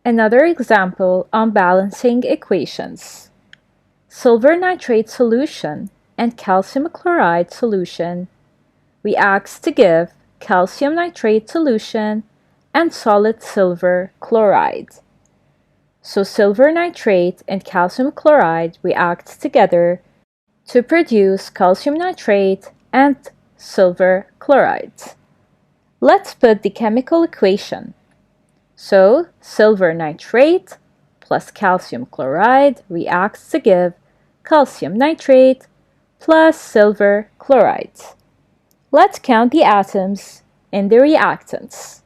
Another example on balancing equations. Silver nitrate solution and calcium chloride solution reacts to give calcium nitrate solution and solid silver chloride. So silver nitrate and calcium chloride react together to produce calcium nitrate and silver chloride. Let's put the chemical equation. So silver nitrate plus calcium chloride reacts to give calcium nitrate plus silver chloride. Let's count the atoms in the reactants.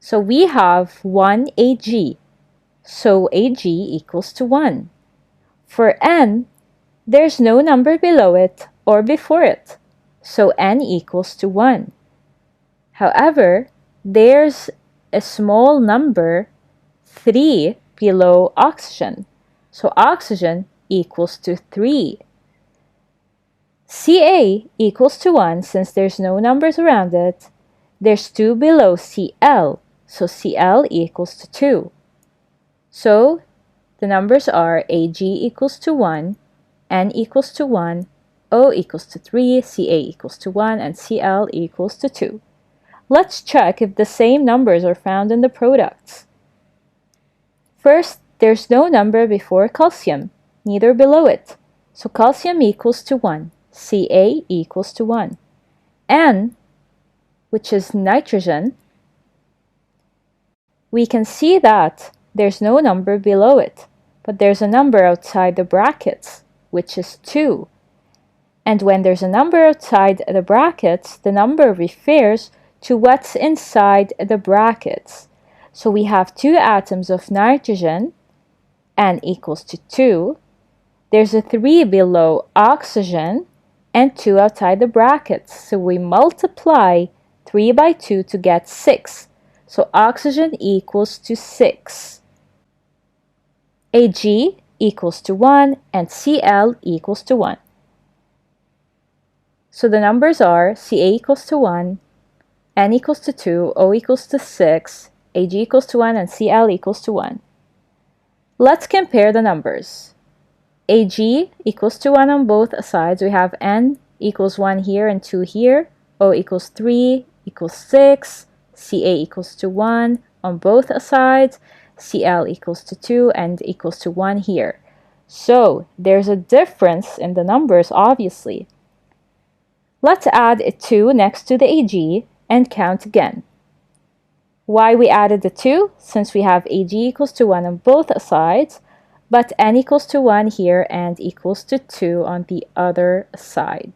So we have 1 Ag, so Ag equals to 1. For N, there's no number below it or before it, so N equals to 1. However, there's a small number, 3, below oxygen, so oxygen equals to 3. Ca equals to 1 since there's no numbers around it. There's 2 below Cl, so Cl equals to 2. So the numbers are Ag equals to 1, N equals to 1, O equals to 3, Ca equals to 1, and Cl equals to 2. Let's check if the same numbers are found in the products. First, there's no number before calcium, neither below it, so calcium equals to 1, Ca equals to 1. N, which is nitrogen, we can see that there's no number below it, but there's a number outside the brackets, which is 2. And when there's a number outside the brackets, the number refers to what's inside the brackets. So we have 2 atoms of nitrogen, N equals to 2. There's a 3 below oxygen, and 2 outside the brackets. So we multiply 3 by 2 to get 6. So oxygen equals to 6. Ag equals to 1 and Cl equals to 1. So the numbers are Ca equals to 1, N equals to 2, O equals to 6, Ag equals to 1, and Cl equals to 1. Let's compare the numbers. Ag equals to 1 on both sides. We have N equals 1 here and 2 here. O equals 3 equals 6. Ca equals to 1 on both sides. Cl equals to 2 and equals to 1 here. So there's a difference in the numbers, obviously. Let's add a 2 next to the Ag and count again. Why we added the 2? Since we have Ag equals to 1 on both sides, but N equals to 1 here and equals to 2 on the other side.